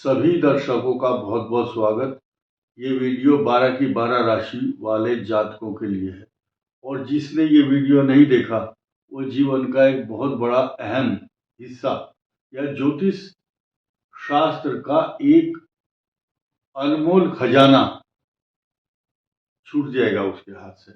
सभी दर्शकों का बहुत बहुत स्वागत। ये वीडियो 12 की 12 राशि वाले जातकों के लिए है और जिसने ये वीडियो नहीं देखा वो जीवन का एक बहुत बड़ा अहम हिस्सा या ज्योतिष शास्त्र का एक अनमोल खजाना छूट जाएगा उसके हाथ से।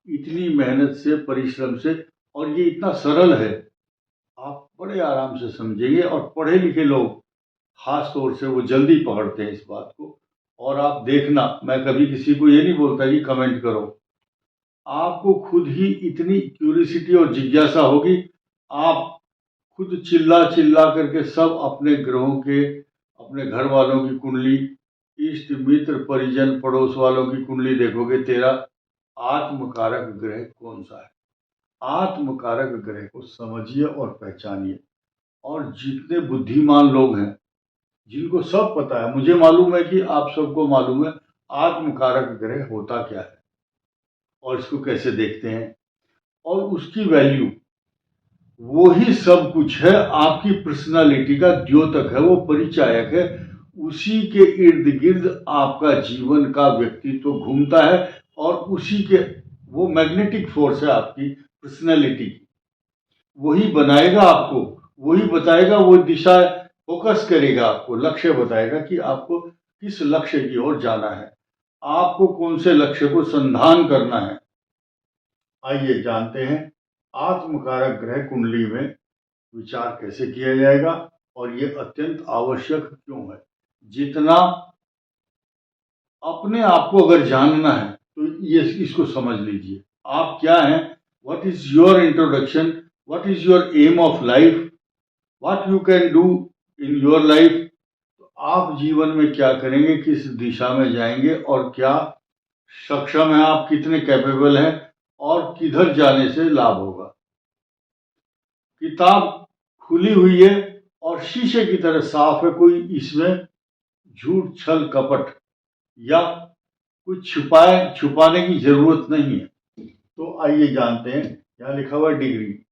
इतनी मेहनत से, परिश्रम से, और ये इतना सरल है, आप बड़े आराम से समझेंगे। और पढ़े लिखे लोग खास तौर से वो जल्दी पकड़ते हैं इस बात को। और आप देखना, मैं कभी किसी को ये नहीं बोलता कि कमेंट करो, आपको खुद ही इतनी क्यूरियोसिटी और जिज्ञासा होगी, आप खुद चिल्ला चिल्ला करके सब अपने ग्रहों के, अपने घर वालों की कुंडली, इष्ट मित्र परिजन पड़ोस वालों की कुंडली देखोगे। तेरा आत्मकारक ग्रह कौन सा है, आत्मकारक ग्रह को समझिए और पहचानिए। और जितने बुद्धिमान लोग हैं, जिनको सब पता है, मुझे मालूम है कि आप सबको मालूम है आत्मकारक ग्रह होता क्या है और इसको कैसे देखते हैं, और उसकी वैल्यू वही सब कुछ है। आपकी पर्सनालिटी का द्योतक है, वो परिचायक है। उसी के इर्द गिर्द आपका जीवन का व्यक्तित्व घूमता है और उसी के, वो मैग्नेटिक फोर्स है आपकी पर्सनालिटी की। वही बनाएगा आपको, वही बताएगा, वो दिशा फोकस करेगा, आपको लक्ष्य बताएगा कि आपको किस लक्ष्य की ओर जाना है, आपको कौन से लक्ष्य को संधान करना है। आइए जानते हैं आत्मकारक ग्रह कुंडली में विचार कैसे किया जाएगा और ये अत्यंत आवश्यक क्यों है। जितना अपने आप को अगर जानना है तो ये इसको समझ लीजिए, आप क्या हैं, what is your introduction, what is your aim of life, what you can do in your life. तो आप जीवन में क्या करेंगे, किस दिशा में जाएंगे और क्या सक्षम है आप, कितने कैपेबल हैं और किधर जाने से लाभ होगा। किताब खुली हुई है और शीशे की तरह साफ है, कोई इसमें झूठ छल कपट या कुछ छुपाने की जरूरत नहीं है। तो आइए जानते हैं, यहां लिखा हुआ डिग्री।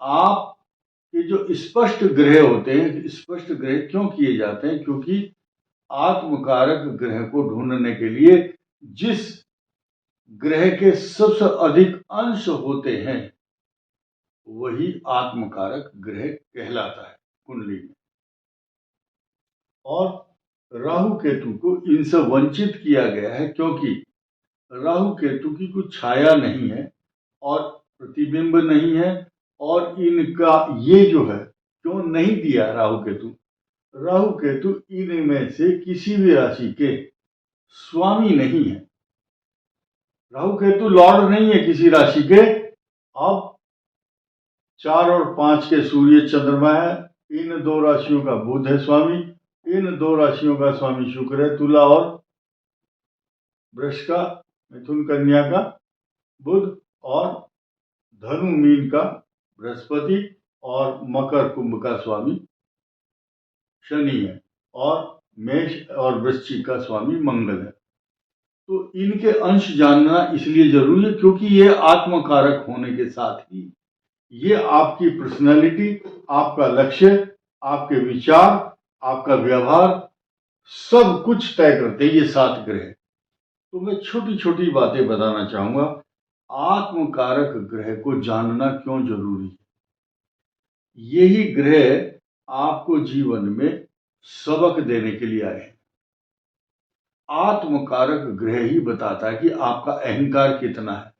आप ये जो स्पष्ट ग्रह होते हैं, स्पष्ट ग्रह क्यों किए जाते हैं, क्योंकि आत्मकारक ग्रह को ढूंढने के लिए जिस ग्रह के सबसे अधिक अंश होते हैं वही आत्मकारक ग्रह कहलाता है कुंडली में। और राहु केतु को इनसे वंचित किया गया है क्योंकि राहु केतु की कुछ छाया नहीं है और प्रतिबिंब नहीं है। और इनका ये जो है, क्यों नहीं दिया राहु केतु, राहु केतु इनमें से किसी भी राशि के स्वामी नहीं है। राहु केतु लॉर्ड नहीं है किसी राशि के। अब 4 और 5 के सूर्य चंद्रमा है, इन दो राशियों का बुध है स्वामी, इन दो राशियों का स्वामी शुक्र है, तुला और वृष का, मिथुन कन्या का बुध, और धनु मीन का बृहस्पति, और मकर कुंभ का स्वामी शनि है, और मेष और वृश्चिक का स्वामी मंगल है। तो इनके अंश जानना इसलिए जरूरी है क्योंकि ये आत्मकारक होने के साथ ही ये आपकी पर्सनालिटी, आपका लक्ष्य, आपके विचार, आपका व्यवहार सब कुछ तय करते हैं, ये 7 ग्रह। तो मैं छोटी छोटी बातें बताना चाहूंगा। आत्मकारक ग्रह को जानना क्यों जरूरी है, यही ग्रह आपको जीवन में सबक देने के लिए आए हैं। आत्मकारक ग्रह ही बताता है कि आपका अहंकार कितना है,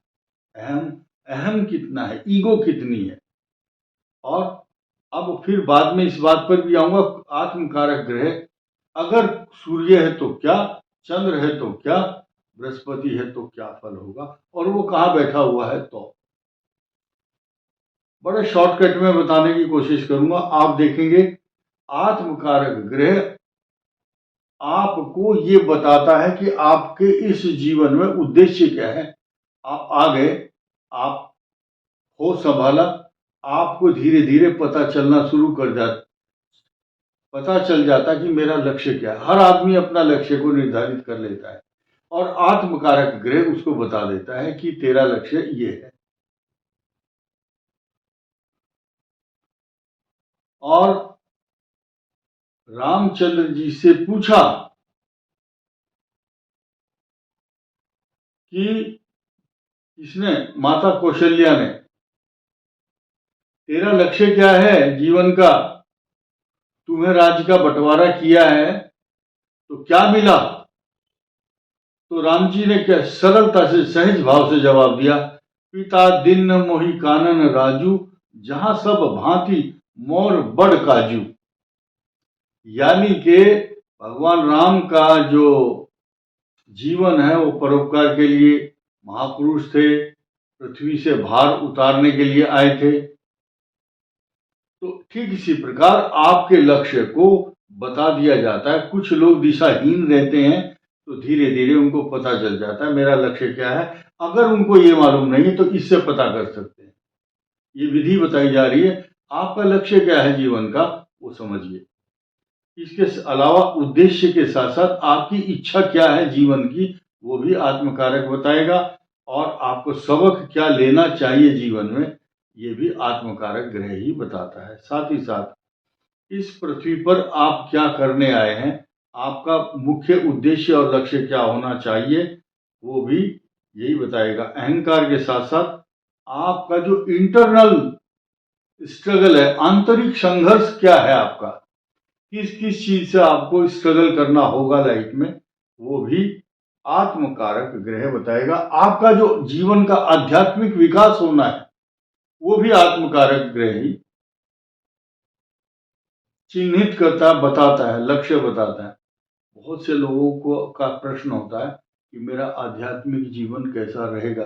अहम कितना है, ईगो कितनी है। और अब फिर बाद में इस बात पर भी आऊंगा, आत्मकारक ग्रह अगर सूर्य है तो क्या, चंद्र है तो क्या, बृहस्पति है तो क्या फल होगा, और वो कहाँ बैठा हुआ है। तो बड़े शॉर्टकट में बताने की कोशिश करूंगा। आप देखेंगे आत्मकारक ग्रह आपको ये बताता है कि आपके इस जीवन में उद्देश्य क्या है। आप आ गए, आप हो संभाला, आपको धीरे धीरे पता चल जाता कि मेरा लक्ष्य क्या है। हर आदमी अपना लक्ष्य को निर्धारित कर लेता है और आत्मकारक ग्रह उसको बता देता है कि तेरा लक्ष्य ये है। और रामचंद्र जी से पूछा कि इसने माता कौशल्या ने, तेरा लक्ष्य क्या है जीवन का, तुम्हें राज्य का बंटवारा किया है तो क्या मिला। तो राम जी ने क्या सरलता से सहज भाव से जवाब दिया, पिता दीन मोहि कानन राजू, जहां सब भांति मोर बड़ काजू। यानी कि भगवान राम का जो जीवन है वो परोपकार के लिए महापुरुष थे, पृथ्वी से भार उतारने के लिए आए थे। तो ठीक इसी प्रकार आपके लक्ष्य को बता दिया जाता है। कुछ लोग दिशाहीन रहते हैं तो धीरे धीरे उनको पता चल जाता है मेरा लक्ष्य क्या है। अगर उनको ये मालूम नहीं तो इससे पता कर सकते हैं। ये विधि बताई जा रही है, आपका लक्ष्य क्या है जीवन का वो समझिए। इसके अलावा उद्देश्य के साथ साथ आपकी इच्छा क्या है जीवन की वो भी आत्मकारक बताएगा, और आपको सबक क्या लेना चाहिए जीवन में ये भी आत्मकारक ग्रह ही बताता है। साथ ही साथ इस पृथ्वी पर आप क्या करने आए हैं, आपका मुख्य उद्देश्य और लक्ष्य क्या होना चाहिए वो भी यही बताएगा। अहंकार के साथ साथ आपका जो इंटरनल स्ट्रगल है, आंतरिक संघर्ष क्या है आपका, किस किस चीज से आपको स्ट्रगल करना होगा लाइफ में, वो भी आत्मकारक ग्रह बताएगा। आपका जो जीवन का आध्यात्मिक विकास होना है वो भी आत्मकारक ग्रह ही चिन्हित करता है, बताता है, लक्ष्य बताता है। बहुत से लोगों को का प्रश्न होता है कि मेरा आध्यात्मिक जीवन कैसा रहेगा।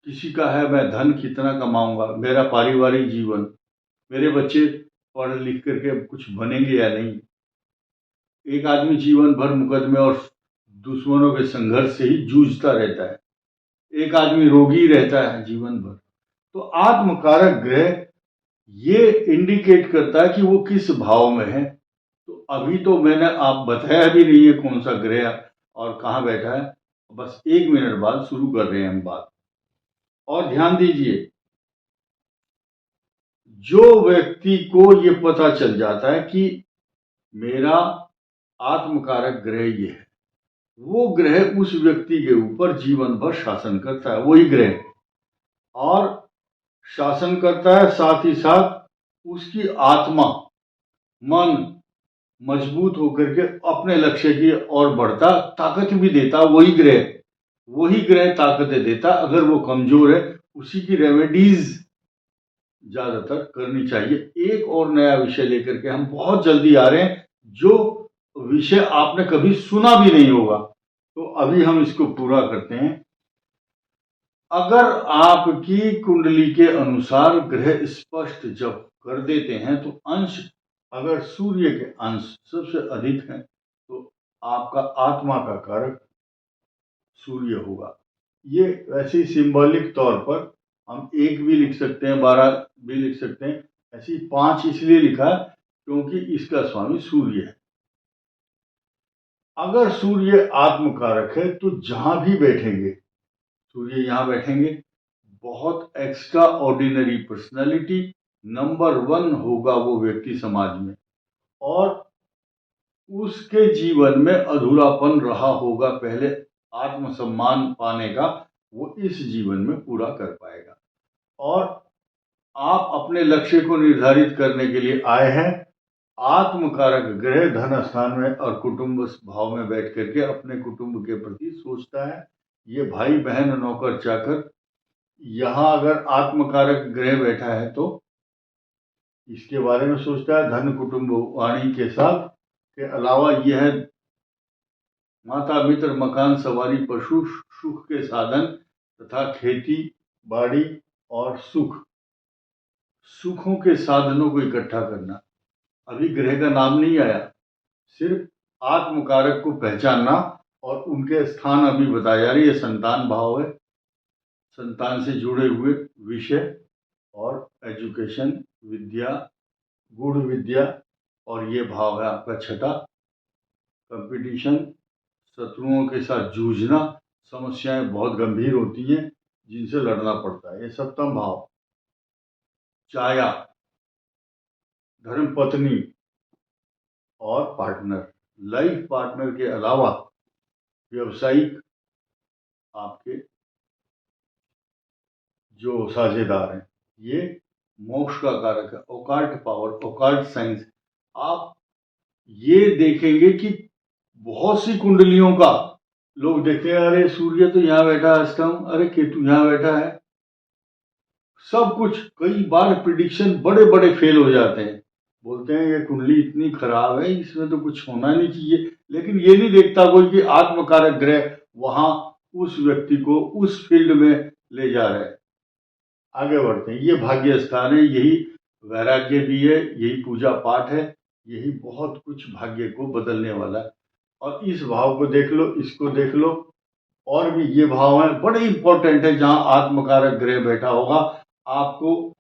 किसी का है मैं धन कितना कमाऊंगा, मेरा पारिवारिक जीवन, मेरे बच्चे पढ़ लिख करके कुछ बनेंगे या नहीं। एक आदमी जीवन भर मुकदमे और दुश्मनों के संघर्ष से ही जूझता रहता है, एक आदमी रोगी रहता है जीवन भर। तो आत्मकारक ग्रह ये इंडिकेट करता है कि वो किस भाव में है। तो अभी तो मैंने आप बताया भी नहीं है कौन सा ग्रह और कहाँ बैठा है, बस 1 मिनट बाद शुरू कर रहे हैं हम बात। और ध्यान दीजिए, जो व्यक्ति को ये पता चल जाता है कि मेरा आत्मकारक ग्रह ये है, वो ग्रह उस व्यक्ति के ऊपर जीवन भर शासन करता है, वही ग्रह और शासन करता है। साथ ही साथ उसकी आत्मा मन मजबूत होकर के अपने लक्ष्य की ओर बढ़ता, ताकत भी देता वही ग्रह ताकतें देता। अगर वो कमजोर है उसी की रेमेडीज ज्यादातर करनी चाहिए। एक और नया विषय लेकर के हम बहुत जल्दी आ रहे हैं, जो विषय आपने कभी सुना भी नहीं होगा, तो अभी हम इसको पूरा करते हैं। अगर आपकी कुंडली के अनुसार ग्रह स्पष्ट जब कर देते हैं तो अंश, अगर सूर्य के अंश सबसे अधिक है तो आपका आत्मा का कारक सूर्य होगा। ये वैसे ही सिंबॉलिक तौर पर हम 1 भी लिख सकते हैं, 12 भी लिख सकते हैं। ऐसी 5 इसलिए लिखा क्योंकि इसका स्वामी सूर्य है। अगर सूर्य आत्मकारक है तो जहां भी बैठेंगे, सूर्य यहां बैठेंगे, बहुत एक्स्ट्रा ऑर्डिनरी पर्सनैलिटी, नंबर 1 होगा वो व्यक्ति समाज में, और उसके जीवन में अधूरापन रहा होगा पहले आत्मसम्मान पाने का, वो इस जीवन में पूरा कर पाएगा। और आप अपने लक्ष्य को निर्धारित करने के लिए आए हैं। आत्मकारक ग्रह धन स्थान में और कुटुंब भाव में बैठ करके अपने कुटुंब के प्रति सोचता है। ये भाई बहन नौकर चाकर, यहाँ अगर आत्मकारक ग्रह बैठा है तो इसके बारे में सोचता है। धन कुटुंब वाणी के साथ के अलावा यह है माता मित्र मकान सवारी पशु सुख के साधन तथा खेती बाड़ी और सुखों के साधनों को इकट्ठा करना। अभी ग्रह का नाम नहीं आया, सिर्फ आत्मकारक को पहचानना और उनके स्थान अभी बताया जा रही है। संतान भाव है, संतान से जुड़े हुए विषय और एजुकेशन, विद्या, गूढ़ विद्या, और ये भाव है आपका छठा, कंपटीशन, शत्रुओं के साथ जूझना, समस्याएं बहुत गंभीर होती हैं जिनसे लड़ना पड़ता है। ये सप्तम भाव, छाया, धर्म पत्नी, और पार्टनर। लाइफ पार्टनर के अलावा व्यवसायिक आपके जो साझेदार हैं, ये मोक्ष का कारक है। ओकाल्ट पावर, ओकाल्ट साइंस, आप ये देखेंगे कि बहुत सी कुंडलियों का लोग देखते हैं, अरे सूर्य तो यहाँ बैठा है अष्टम, अरे केतु यहाँ बैठा है, सब कुछ। कई बार प्रिडिक्शन बड़े बड़े फेल हो जाते हैं, बोलते हैं ये कुंडली इतनी खराब है, इसमें तो कुछ होना नहीं चाहिए, लेकिन ये नहीं देखता कोई कि आत्मकारक ग्रह वहां उस व्यक्ति को उस फील्ड में ले जा रहे हैं। आगे बढ़ते हैं। ये भाग्य स्थान है, यही वैराग्य भी है, यही पूजा पाठ है, यही बहुत कुछ भाग्य को बदलने वाला है। और इस भाव को देख लो, इसको देख लो, और भी ये भाव है बड़े इंपॉर्टेंट है। जहां आत्मकारक ग्रह बैठा होगा, आपको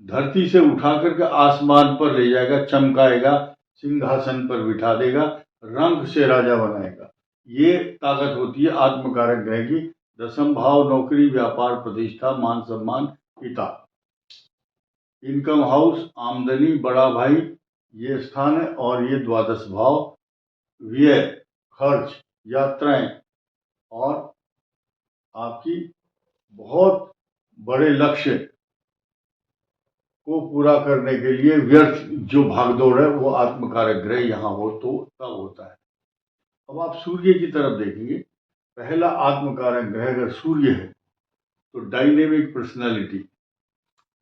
धरती से उठा करके आसमान पर ले जाएगा, चमकाएगा, सिंहासन पर बिठा देगा, रंग से राजा बनाएगा। ये ताकत होती है आत्मकारक ग्रह की। दसम भाव नौकरी, व्यापार, प्रतिष्ठा, मान सम्मान, पिता। इनकम हाउस, आमदनी, बड़ा भाई, ये स्थान है। और ये द्वादश भाव व्यय, खर्च, यात्राएं और आपकी बहुत बड़े लक्ष्य को पूरा करने के लिए व्यर्थ जो भागदौड़ है, वो आत्मकारक ग्रह यहाँ हो तो तब होता है। अब आप सूर्य की तरफ देखेंगे। पहला आत्मकारक ग्रह अगर सूर्य है तो डायनेमिक पर्सनालिटी,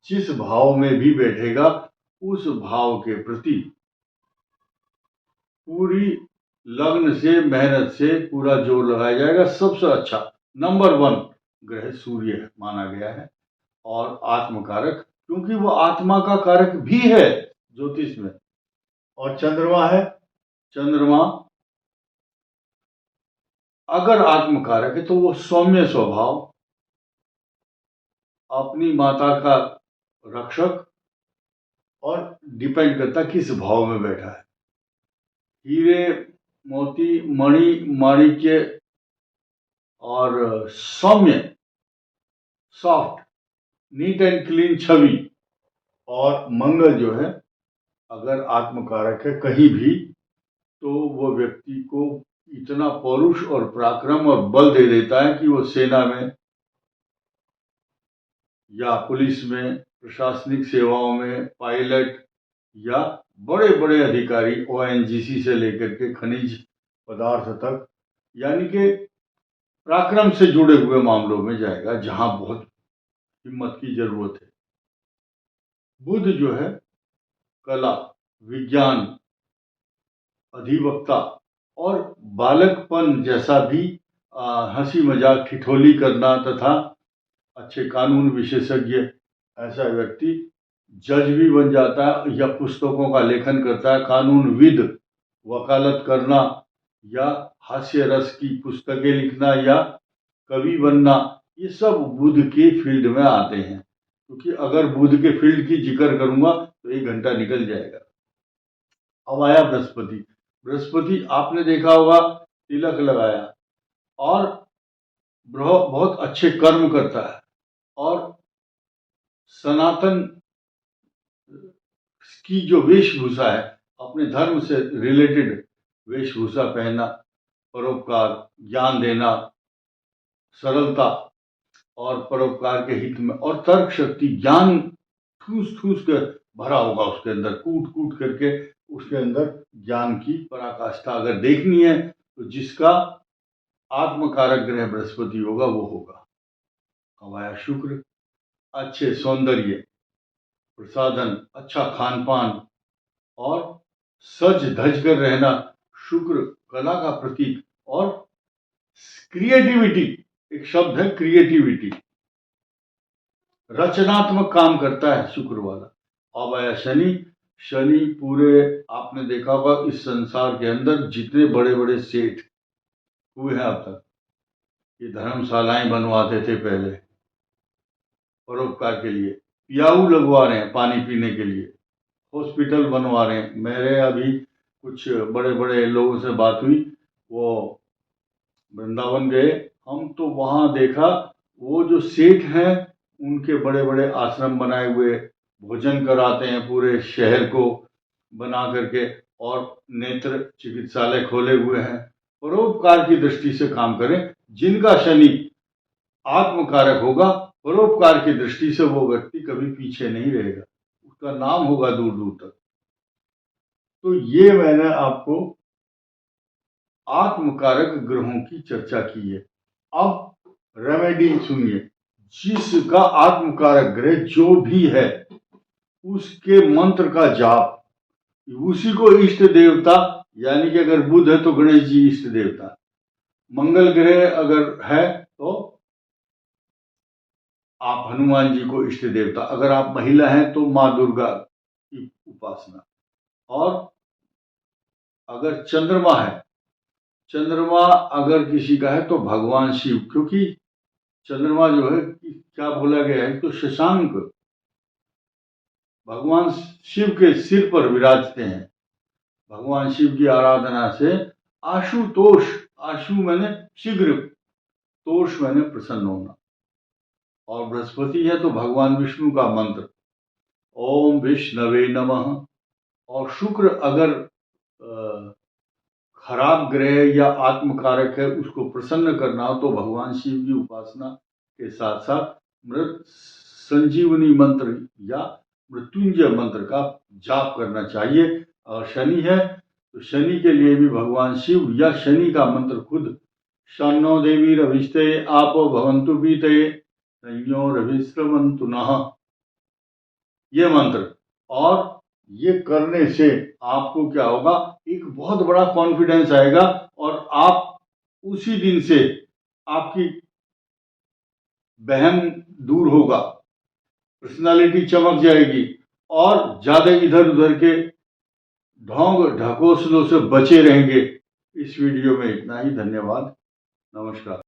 जिस भाव में भी बैठेगा उस भाव के प्रति पूरी लगन से, मेहनत से पूरा जोर लगाया जाएगा। सबसे अच्छा नंबर 1 ग्रह सूर्य माना गया है, और आत्मकारक, क्योंकि वो आत्मा का कारक भी है ज्योतिष में। और चंद्रमा है। चंद्रमा अगर आत्मकारक है तो वो सौम्य स्वभाव, अपनी माता का रक्षक, और डिपेंड करता किस भाव में बैठा है। हीरे, मोती, मणि, माणिक्य और सौम्य, सॉफ्ट, नीट एंड क्लीन छवि। और मंगल जो है अगर आत्मकारक है कहीं भी, तो वो व्यक्ति को इतना पौरुष और पराक्रम और बल दे देता है कि वो सेना में या पुलिस में, प्रशासनिक सेवाओं में, पायलट या बड़े बड़े अधिकारी, ओएनजीसी से लेकर के खनिज पदार्थ तक, यानी कि पराक्रम से जुड़े हुए मामलों में जाएगा, जहां बहुत हिम्मत की जरूरत है। बुध जो है कला, विज्ञान, अधिवक्ता और बालकपन जैसा भी हंसी मजाक, ठिठोली करना तथा अच्छे कानून विशेषज्ञ, ऐसा व्यक्ति जज भी बन जाता है या पुस्तकों का लेखन करता है, कानूनविद, वकालत करना या हास्य रस की पुस्तकें लिखना या कवि बनना, ये सब बुध के फील्ड में आते हैं। क्योंकि अगर बुध के फील्ड की जिक्र करूंगा तो 1 घंटा निकल जाएगा। अब आया बृहस्पति। बृहस्पति आपने देखा होगा, तिलक लगाया और बहुत अच्छे कर्म करता है, और सनातन की जो वेशभूषा है, अपने धर्म से रिलेटेड वेशभूषा पहनना, परोपकार, ज्ञान देना, सरलता और परोपकार के हित में, और तर्क शक्ति, ज्ञान ठूस ठूस कर भरा होगा उसके अंदर, कूट कूट करके उसके अंदर ज्ञान की पराकाष्ठा अगर देखनी है तो जिसका आत्मकारक ग्रह बृहस्पति होगा वो होगा। अब आया शुक्र। अच्छे सौंदर्य, प्रसाधन, अच्छा खान पान और सज धज कर रहना। शुक्र कला का प्रतीक, और क्रिएटिविटी, एक शब्द है क्रिएटिविटी, रचनात्मक काम करता है शुक्र वाला। अब आया शनि। शनि पूरे, आपने देखा होगा इस संसार के अंदर जितने बड़े बड़े सेठ हुए हैं अब तक, ये धर्मशालाएं बनवाते थे पहले परोपकार के लिए, पियाऊ लगवा रहे हैं पानी पीने के लिए, हॉस्पिटल बनवा रहे हैं। मेरे अभी कुछ बड़े बड़े लोगों से बात हुई, वो वृंदावन गए हम, तो वहाँ देखा वो जो सेठ हैं उनके बड़े बड़े आश्रम बनाए हुए, भोजन कराते हैं पूरे शहर को बना करके, और नेत्र चिकित्सालय खोले हुए हैं। परोपकार की दृष्टि से काम करें। जिनका शनि आत्मकारक होगा, परोपकार की दृष्टि से वो व्यक्ति कभी पीछे नहीं रहेगा, उसका नाम होगा दूर दूर तक। तो ये मैंने आपको आत्मकारक ग्रहों की चर्चा की है। अब रेमेडी सुनिए। जिसका आत्मकारक ग्रह जो भी है उसके मंत्र का जाप, उसी को इष्ट देवता, यानी कि अगर बुध है तो गणेश जी इष्ट देवता, मंगल ग्रह अगर है तो आप हनुमान जी को इष्ट देवता, अगर आप महिला हैं तो माँ दुर्गा की उपासना, और अगर चंद्रमा है, चंद्रमा अगर किसी का है तो भगवान शिव, क्योंकि चंद्रमा जो है क्या बोला गया है तो शशांक भगवान शिव के सिर पर विराजते हैं। भगवान शिव की आराधना से आशुतोष, आशु मैंने शीघ्र, तोष मैंने प्रसन्न होना, और बृहस्पति है तो भगवान विष्णु का मंत्र ओम विष्णवे नमः। और शुक्र अगर खराब ग्रह या आत्मकारक है, उसको प्रसन्न करना हो तो भगवान शिव की उपासना के साथ साथ मृत संजीवनी मंत्र या मृत्युंजय मंत्र का जाप करना चाहिए। और शनि है तो शनि के लिए भी भगवान शिव या शनि का मंत्र खुद, शन्नो देवी रविष्टे आपो भवन्तु पीते संयो रविश्रवन्तु नः, ये मंत्र। और ये करने से आपको क्या होगा, एक बहुत बड़ा कॉन्फिडेंस आएगा और आप उसी दिन से आपकी वहम दूर होगा, पर्सनालिटी चमक जाएगी और ज्यादा इधर उधर के ढोंग ढकोसलों से बचे रहेंगे। इस वीडियो में इतना ही। धन्यवाद, नमस्कार।